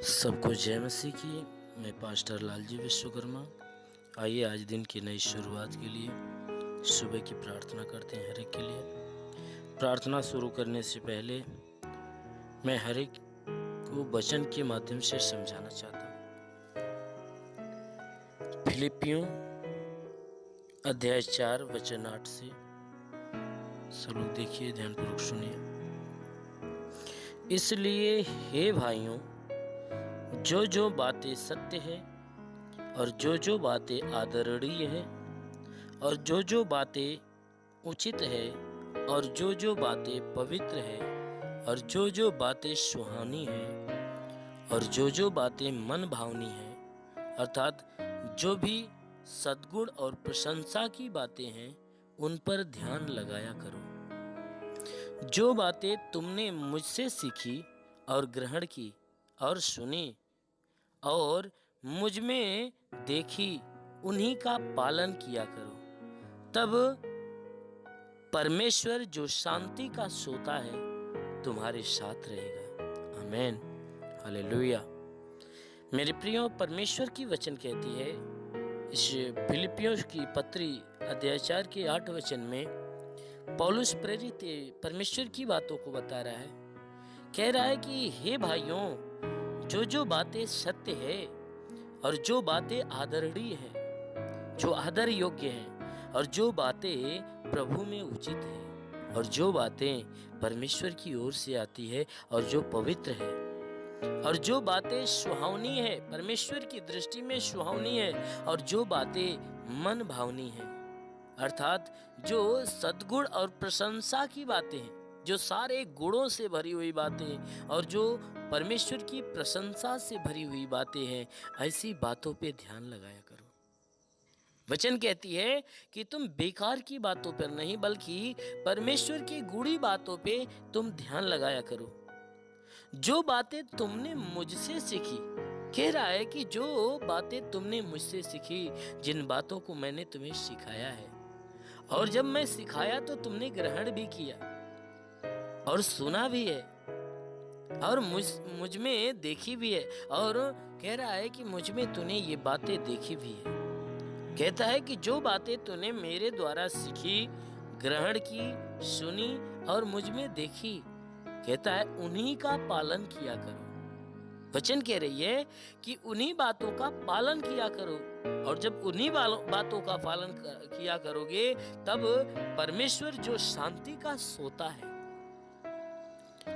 सबको जय मसीह की। मैं पास्टर लालजी विश्वकर्मा। आइए आज दिन की नई शुरुआत के लिए सुबह की प्रार्थना करते हैं। हर एक के लिए प्रार्थना शुरू करने से पहले मैं हर एक को वचन के माध्यम से समझाना चाहता हूँ। फिलिपियों अध्याय 4 वचन 8 से सब लोग देखिए, ध्यानपूर्वक सुनिए। इसलिए हे भाइयों, जो जो बातें सत्य है और जो जो बातें आदरणीय है और जो जो बातें उचित है और जो जो बातें पवित्र है और जो जो बातें सुहानी है और जो जो बातें मन भावनी है, अर्थात जो भी सद्गुण और प्रशंसा की बातें हैं, उन पर ध्यान लगाया करो। जो बातें तुमने मुझसे सीखी और ग्रहण की और सुनी और मुझ में देखी, उन्हीं का पालन किया करो। तब परमेश्वर जो शांति का सोता है तुम्हारे साथ रहेगा। आमीन, हालेलुया। मेरे प्रियो, परमेश्वर की वचन कहती है इस फिलिपियों की पत्री अध्याय 4 के 8 वचन में पौलुस प्रेरित परमेश्वर की बातों को बता रहा है। कह रहा है कि हे भाइयों, जो जो बातें सत्य है और जो बातें आदरणीय है, जो आदर योग्य है, और जो बातें प्रभु में उचित है, और जो बातें परमेश्वर की ओर से आती है और जो पवित्र है, और जो बातें सुहावनी है, परमेश्वर की दृष्टि में सुहावनी है, और जो बातें मन भावनी है, अर्थात जो सद्गुण और प्रशंसा की बातें हैं, जो सारे गुणों से भरी हुई बातें और जो परमेश्वर की प्रशंसा से भरी हुई बातें हैं, ऐसी बातों पे ध्यान लगाया करो। वचन कहती है कि तुम बेकार की बातों पर नहीं, बल्कि परमेश्वर की गूढ़ी बातों पे तुम ध्यान लगाया करो। जो बातें तुमने मुझसे सीखी, कह रहा है कि जो बातें तुमने मुझसे सीखी, जिन बातों को मैंने तुम्हें सिखाया है, और जब मैं सिखाया तो तुमने ग्रहण भी किया और सुना भी है और मुझ में देखी भी है। और कह रहा है कि मुझ में तूने ये बातें देखी भी है। कहता है कि जो बातें तूने मेरे द्वारा सीखी, ग्रहण की, सुनी और मुझ में देखी, कहता है उन्हीं का पालन किया करो। वचन कह रही है कि उन्हीं बातों का पालन किया करो, और जब उन्हीं बातों का पालन किया करोगे, तब परमेश्वर जो शांति का सोता है,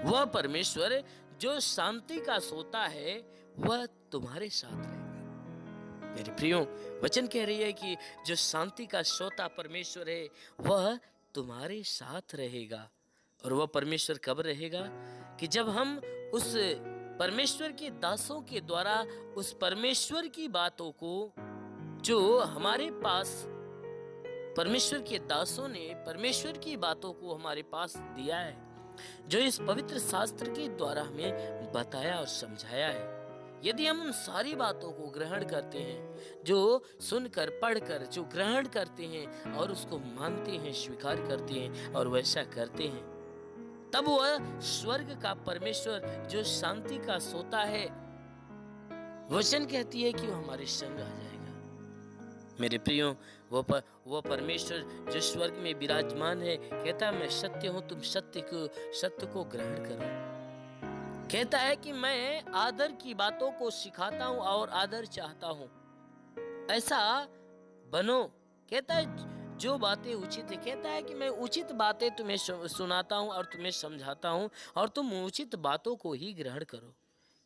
वह परमेश्वर जो शांति का सोता है, वह तुम्हारे साथ रहेगा। मेरे प्रियो, वचन कह रही है कि जो शांति का सोता परमेश्वर है, वह तुम्हारे साथ रहेगा। और वह परमेश्वर कब रहेगा? कि जब हम उस परमेश्वर के दासों के द्वारा उस परमेश्वर की बातों को, जो हमारे पास परमेश्वर के दासों ने परमेश्वर की बातों को हमारे पास दिया है, जो इस पवित्र शास्त्र के द्वारा हमें बताया और समझाया है, यदि हम उन सारी बातों को ग्रहण करते हैं, जो सुनकर पढ़कर जो ग्रहण करते हैं और उसको मानते हैं, स्वीकार करते हैं और वैसा करते हैं, तब वह स्वर्ग का परमेश्वर जो शांति का सोता है, वचन कहती है कि वो हमारे संग आ जाएगा। मेरे प्रियो, वो परमेश्वर जो स्वर्ग में विराजमान है, कहता है मैं सत्य हूं, तुम सत्य को ग्रहण करो। कहता है कि मैं आदर की बातों को सिखाता हूं और आदर चाहता हूं, ऐसा बनो। कहता है जो बातें उचित है, कहता है कि मैं उचित बातें तुम्हें सुनाता हूं और तुम्हें समझाता हूं, और तुम उचित बातों को ही ग्रहण करो।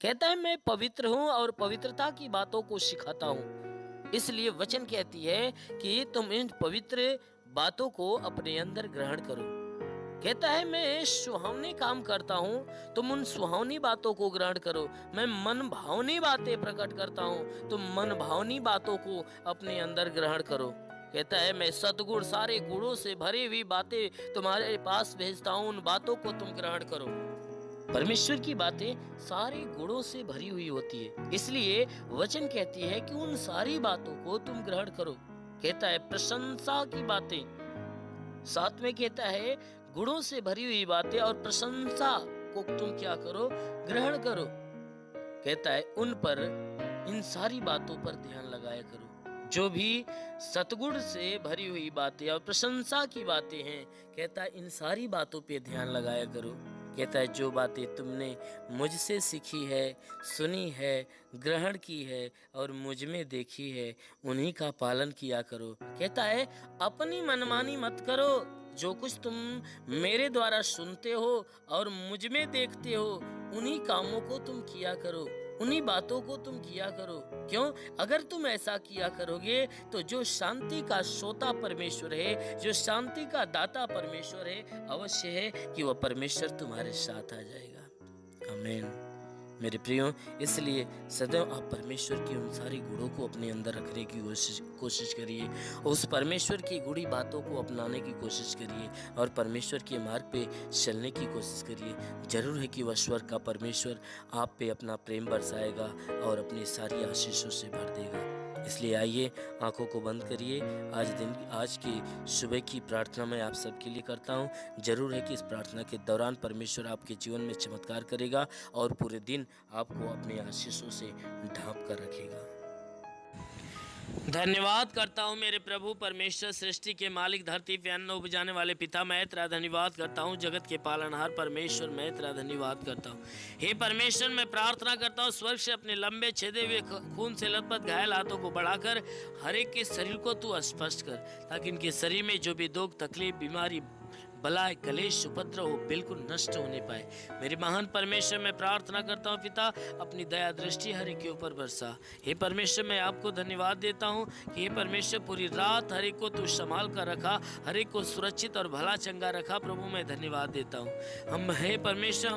कहता है मैं पवित्र हूं और पवित्रता की बातों को सिखाता हूं। इसलिए वचन कहती है कि तुम इन पवित्र बातों को अपने अंदर ग्रहण करो। कहता है मैं सुहावनी काम करता हूँ, तुम उन सुहावनी बातों को ग्रहण करो। मैं मन भावनी बातें प्रकट करता हूँ, तुम मन भावनी बातों को अपने अंदर ग्रहण करो। कहता है मैं सद्गुण, सारे गुणों से भरी हुई बातें तुम्हारे पास भेजता हूँ, उन बातों को तुम ग्रहण करो। परमेश्वर की बातें सारे गुणों से भरी हुई होती है, इसलिए वचन कहती है कि उन सारी बातों को तुम ग्रहण करो। कहता है प्रशंसा की बातें, साथ में कहता है गुणों से भरी हुई बातें और प्रशंसा को तुम क्या करो? ग्रहण करो। कहता है उन पर, इन सारी बातों पर ध्यान लगाया करो। जो भी सतगुण से भरी हुई बातें और प्रशंसा की बातें हैं, कहता है इन सारी बातों पे ध्यान लगाया करो। कहता है जो बातें तुमने मुझसे सीखी है, सुनी है, ग्रहण की है और मुझ में देखी है, उन्हीं का पालन किया करो। कहता है अपनी मनमानी मत करो। जो कुछ तुम मेरे द्वारा सुनते हो और मुझ में देखते हो, उन्हीं कामों को तुम किया करो, उन्हीं बातों को तुम किया करो। क्यों? अगर तुम ऐसा किया करोगे तो जो शांति का श्रोता परमेश्वर है, जो शांति का दाता परमेश्वर है, अवश्य है कि वह परमेश्वर तुम्हारे साथ आ जाएगा। आमीन। मेरे प्रियो, इसलिए सदैव आप परमेश्वर की उन सारी गुणों को अपने अंदर रखने की कोशिश करिए, उस परमेश्वर की गुड़ी बातों को अपनाने की कोशिश करिए और परमेश्वर के मार्ग पे चलने की कोशिश करिए। जरूर है कि वह स्वर्ग का परमेश्वर आप पे अपना प्रेम बरसाएगा और अपनी सारी आशीषों से भर देगा। इसलिए आइए, आंखों को बंद करिए। आज की सुबह की प्रार्थना मैं आप सबके लिए करता हूं। जरूर है कि इस प्रार्थना के दौरान परमेश्वर आपके जीवन में चमत्कार करेगा और पूरे दिन आपको अपने आशीषों से ढांप कर रखेगा। धन्यवाद करता हूँ मेरे प्रभु परमेश्वर, सृष्टि के मालिक, धरती पे अन्न उपजाने वाले पिता, मैं तेरा धन्यवाद करता हूँ। जगत के पालनहार परमेश्वर, मैं तेरा धन्यवाद करता हूँ। हे परमेश्वर, मैं प्रार्थना करता हूँ स्वर्ग से अपने लंबे छेदे हुए खून से लथपथ घायल हाथों को बढ़ाकर हर एक के शरीर को तू स्पष्ट कर, ताकि इनके शरीर में जो भी दुख, तकलीफ, बीमारी, बलाय, कलेश, उपद्रव हो, बिल्कुल नष्ट होने पाए। मेरे महान परमेश्वर, मैं प्रार्थना करता हूँ पिता, अपनी दया दृष्टि हर एक के ऊपर बरसा। हे परमेश्वर, मैं आपको धन्यवाद देता हूँ कि हे परमेश्वर पूरी रात हर एक को तू संभाल कर रखा, हर एक को सुरक्षित और भला चंगा रखा। प्रभु मैं धन्यवाद देता हूँ। हे परमेश्वर,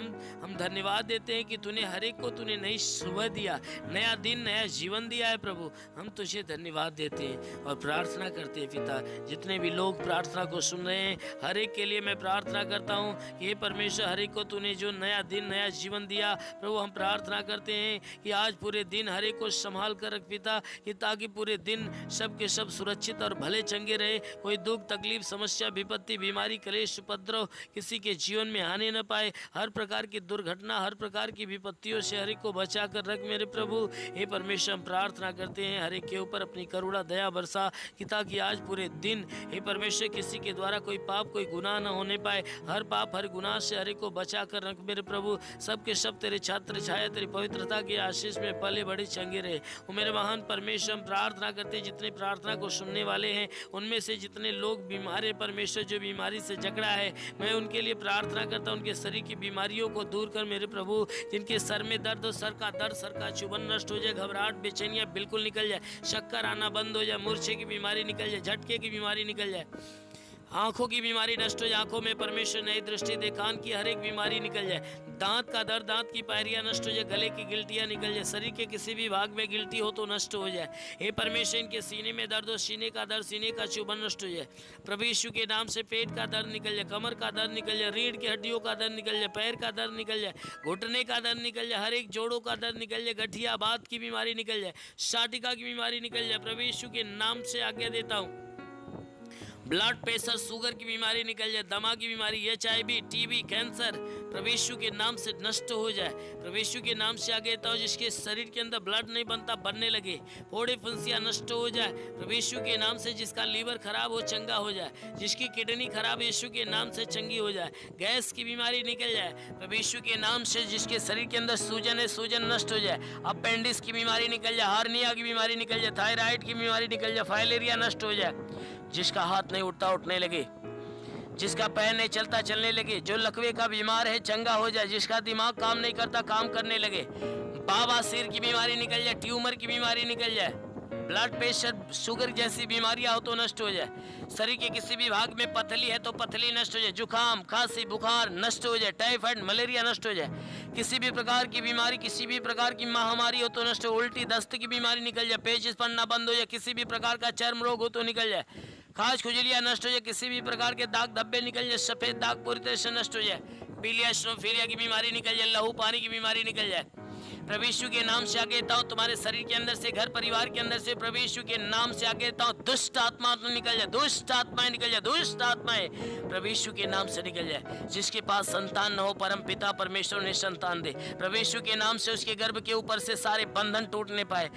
हम धन्यवाद देते हैं कि तूने हर एक को तूने नई सुबह दिया, नया दिन, नया जीवन दिया है। प्रभु हम तुझे धन्यवाद देते हैं और प्रार्थना करते हैं पिता, जितने भी लोग प्रार्थना को सुन रहे हैं, हर एक के लिए मैं प्रार्थना करता हूँ कि हे परमेश्वर, हर एक को तूने जो नया दिन, नया जीवन दिया, प्रभु हम प्रार्थना करते हैं कि आज पूरे दिन हर एक को संभाल कर रख पिता, कि ताकि पूरे दिन सब के सब सुरक्षित और भले चंगे रहे। कोई दुख, तकलीफ, समस्या, विपत्ति, बीमारी, कलेश, उपद्रव किसी के जीवन में आने न पाए। हर प्रकार की दुर्घटना, हर प्रकार की विपत्तियों से हर एक को बचा कर रख मेरे प्रभु। हे परमेश्वर, हम प्रार्थना करते हैं हर एक के ऊपर अपनी करुणा दया बरसा, कि ताकि आज पूरे दिन हे परमेश्वर किसी के द्वारा कोई पाप, कोई गुनाह न होने पाए। हर पाप, हर गुनाह से हर एक को बचा कर रख मेरे प्रभु। सबके सब तेरे छात्र छाया, तेरी पवित्रता की आशीष में पले बड़े चंगे रहे। वो मेरे महान परमेश्वर, हम प्रार्थना करते, जितने प्रार्थना को सुनने वाले हैं, उनमें से जितने लोग बीमार है परमेश्वर, जो बीमारी से जकड़ा है, मैं उनके लिए प्रार्थना करता हूँ, उनके शरीर की बीमारियों को दूर कर मेरे प्रभु। जिनके सर में दर्द हो, सर का दर्द, सर का चुभन नष्ट हो जाए, घबराहट, बेचैनियाँ बिल्कुल निकल जाए, चक्कर आना बंद हो जाए, मूर्छे की बीमारी निकल जाए, झटके की बीमारी निकल जाए, आंखों की बीमारी नष्ट हो जाए, आंखों में परमेश्वर नई दृष्टि दे, कान की हर एक बीमारी निकल जाए, दांत का दर्द, दांत की पायरियां नष्ट हो जाए, गले की गिल्टियां निकल जाए, शरीर के किसी भी भाग में गिल्टी हो तो नष्ट हो जाए। हे परमेश्वर, इनके सीने में दर्द हो, सीने का दर्द, सीने का चुभन नष्ट हो जाए। प्रभु यीशु के नाम से पेट का दर्द निकल जाए, कमर का दर्द निकल जाए, रीढ़ की हड्डियों का दर्द निकल जाए, पैर का दर्द निकल जाए, घुटने का दर्द निकल जाए, हर एक जोड़ों का दर्द निकल जाए, गठिया बात की बीमारी निकल जाए, साटिका की बीमारी निकल जाए। प्रभु यीशु के नाम से आज्ञा देता हूँ, ब्लड प्रेशर, शुगर की बीमारी निकल जाए, दमा की बीमारी, HIV, TB, कैंसर प्रभु यीशु के नाम से नष्ट हो जाए। प्रभु यीशु के नाम से आगे देता हूँ, जिसके शरीर के अंदर ब्लड नहीं बनता, बनने लगे, फोड़े फुंसियाँ नष्ट हो जाए। प्रभु यीशु के नाम से जिसका लीवर खराब हो चंगा हो जाए, जिसकी किडनी खराब यीशु के नाम से चंगी हो जाए, गैस की बीमारी निकल जाए। प्रभु यीशु के नाम से जिसके शरीर के अंदर सूजन है, सूजन नष्ट हो जाए, अपेंडिक्स की बीमारी निकल जाए, हार्निया की बीमारी निकल जाए, थायराइड की बीमारी निकल जाए, फाइलेरिया नष्ट हो जाए, जिसका हाथ नहीं उठता उठने लगे, जिसका पैर नहीं चलता चलने लगे, जो लकवे का बीमार है चंगा हो जाए, जिसका दिमाग काम नहीं करता काम करने लगे, बवासीर की बीमारी निकल जाए, ट्यूमर की बीमारी निकल जाए, ब्लड प्रेशर, शुगर जैसी बीमारियां हो तो नष्ट हो जाए, शरीर के किसी भी भाग में पथली है तो पथली नष्ट हो जाए, जुकाम, खांसी, बुखार नष्ट हो जाए, टाइफाइड, मलेरिया नष्ट हो जाए, किसी भी प्रकार की बीमारी, किसी भी प्रकार की महामारी हो तो नष्ट हो, उल्टी दस्त की बीमारी निकल जाए, पेचिश पड़ना बंद हो जाए, किसी भी प्रकार का चर्म रोग हो तो निकल जाए, खाज खुजलियाँ नष्ट हो जाए, किसी भी प्रकार के दाग धब्बे निकल जाए, सफेद दाग पूरी तरह से नष्ट हो जाए, पीलिया स्नोफीलिया की बीमारी निकल जाए, लहू पानी की बीमारी निकल जाए, प्रभु यीशु के नाम से आगे देता हूँ, तुम्हारे शरीर के अंदर से, घर परिवार के अंदर से प्रभु यीशु के नाम से आगे देता हूँ, दुष्ट आत्मा तो निकल जाए, दुष्ट आत्माएं निकल जाए, दुष्ट आत्माएं प्रभु यीशु के नाम से निकल जाए। जिसके पास संतान न हो, परम पिता परमेश्वर ने संतान दे प्रभु यीशु के नाम से, उसके गर्भ के ऊपर से सारे बंधन टूटने पाए।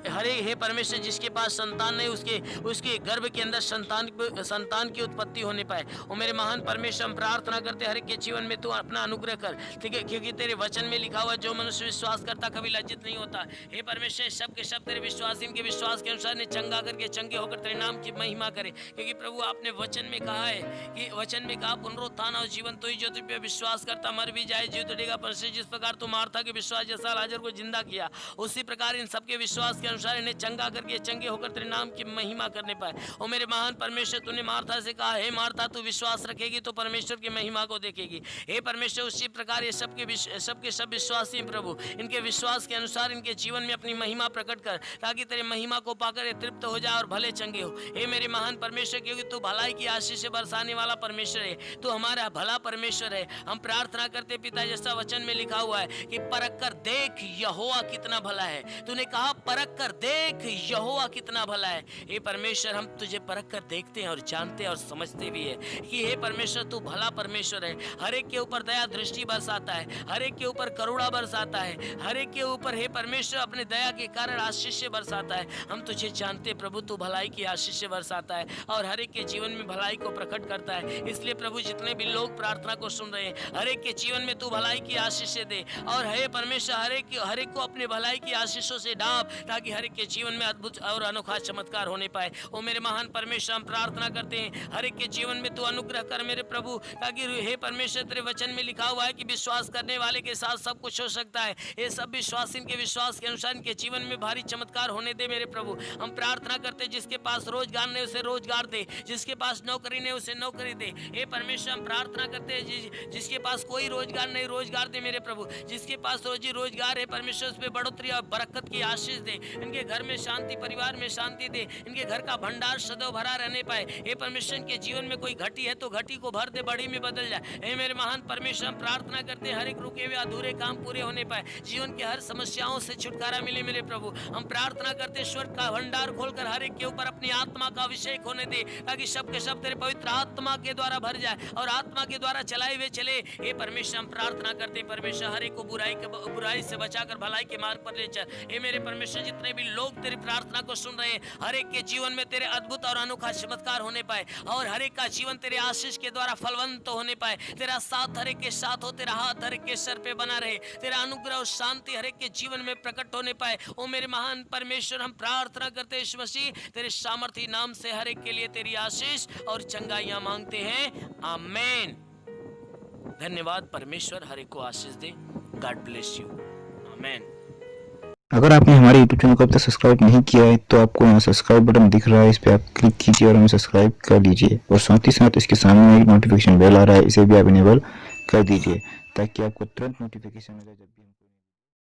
हरे हे परमेश्वर, जिसके पास संतान नहीं, उसके गर्भ के अंदर संतान की उत्पत्ति होने पाए। और मेरे महान परमेश्वर, हम प्रार्थना करते हर एक के जीवन में तू अपना अनुग्रह कर, ठीक है, क्योंकि तेरे वचन में लिखा हुआ जो मनुष्य विश्वास करता कभी लज्जित नहीं होता। हे परमेश्वर, सब के सब तेरे विश्वासी इनके विश्वास के अनुसार ने चंगा करके चंगे होकर तेरे नाम की महिमा करे। क्योंकि प्रभु आपने वचन में कहा है कि वचन में कहा पुनरुत्थान और जीवन तो ही जो तुझ पे विश्वास करता मर भी जाए जीव उठेगा। परमेश्वर, जिस प्रकार तू मार्था के विश्वास जैसा लाजर को जिंदा किया, उसी प्रकार इन सबके विश्वास के अनुसार इन्हें चंगा करके चंगे होकर तेरे नाम की महिमा करने पाए। और मेरे महान परमेश्वर, तूने मार्था से कहा, हे मार्था, तू विश्वास रखेगी तो परमेश्वर की महिमा को देखेगी। हे परमेश्वर, उसी प्रकार ये सबके सब विश्वासी प्रभु, इनके विश्वास के अनुसार इनके जीवन में अपनी महिमा प्रकट कर, ताकि तेरे महिमा को पाकर ये तृप्त हो जाए और भले चंगे हो। हे मेरे महान परमेश्वर, क्योंकि तू भलाई की आशीष से बरसाने वाला परमेश्वर है, तू हमारा भला परमेश्वर है। हम प्रार्थना करते पिता, जैसा वचन में लिखा हुआ है कि परख कर देख यहोवा कितना भला है। तूने कहा परख कर देख यहोवा कितना भला है। हे परमेश्वर, हम तुझे परख कर देखते हैं और जानते हैं और समझते भी है कि हे परमेश्वर, तू भला परमेश्वर है। हर एक के ऊपर दया दृष्टि बरसाता है, हर एक के ऊपर करुणा बरसाता है, हर एक के ऊपर हे परमेश्वर अपने दया के कारण आशीष से बरसाता है। हम तुझे जानते प्रभु, तू भलाई की आशीष से बरसाता है और हर एक के जीवन में भलाई को प्रकट करता है। इसलिए प्रभु, जितने भी लोग प्रार्थना को सुन रहे हैं, हर एक के जीवन में तू भलाई की आशीष से दे। और हे परमेश्वर, हर एक को अपने भलाई की आशीषों से ढांप, ताकि हर एक के जीवन में अद्भुत और अनोखा चमत्कार होने पाए। ओ मेरे महान परमेश्वर, हम प्रार्थना करते हैं हर एक के जीवन में तू अनुग्रह कर मेरे प्रभु, ताकि हे परमेश्वर, तेरे वचन में लिखा हुआ है कि विश्वास करने वाले के साथ सब कुछ हो सकता है। ये सब विश्वास इनके विश्वास के अनुसार इनके जीवन में भारी चमत्कार होने दे मेरे प्रभु। हम प्रार्थना करते, जिसके पास रोजगार नहीं उसे रोजगार दे, जिसके पास नौकरी नहीं उसे नौकरी दे। हे परमेश्वर, हम प्रार्थना करते हैं जिसके पास कोई रोजगार नहीं रोजगार दे मेरे प्रभु, जिसके पास रोजी रोजगार है परमेश्वर, उस पर बढ़ोतरी और बरकत की आशीष दे। इनके घर में शांति, परिवार में शांति दे, इनके घर का भंडार सदैव भरा रहने पाए। हे परमेश्वर, इनके जीवन में कोई घटी है तो घटी को भर दे, बड़ी में बदल जाए। हे मेरे महान परमेश्वर, हम प्रार्थना करते हर एक रुके हुए अधूरे काम पूरे होने पाए, जीवन के हर समस्याओं से छुटकारा मिले मेरे प्रभु। हम प्रार्थना करते स्वर्ग का भंडार खोलकर हर एक के ऊपर अपनी आत्मा का अभिषेक होने दे, ताकि सब के सब तेरे पवित्र आत्मा के द्वारा भर जाए और आत्मा के द्वारा चलाए हुए चले। हे परमेश्वर, हम प्रार्थना करते परमेश्वर, हर एक को बुराई से बचाकर भलाई के मार्ग पर ले चल। हे मेरे परमेश्वर, जितने भी लोग तेरी प्रार्थना को सुन रहे हैं, हर एक के जीवन में तेरे अद्भुत और अनोखा चमत्कार होने पाए और हर एक का जीवन तेरे आशीष के द्वारा फलवंत होने पाए। तेरा साथ हर एक के साथ हो, तेरा हाथ हर एक के सर पे बना रहे, तेरा अनुग्रह और शांति हर एक के जीवन में प्रकट होने पाए। ओ मेरे महान परमेश्वर, हम प्रार्थना करते हैं यीशु मसीह, तेरे सामर्थी नाम से हर एक के लिए तेरी आशीष और चंगाइयां मांगते हैं, आमीन। धन्यवाद परमेश्वर, हर एक को आशीष दे। गॉड ब्लेस यू, आमीन। अगर आपने हमारे YouTube चैनल को अब तक सब्सक्राइब नहीं किया है तो आपको यहाँ सब्सक्राइब बटन दिख रहा है, इस पर आप क्लिक कीजिए और हमें सब्सक्राइब कर लीजिए। और साथ ही साथ इसके सामने एक नोटिफिकेशन बेल आ रहा है, इसे भी आप इनेबल कर दीजिए ताकि आपको तुरंत नोटिफिकेशन मिले जब भी हम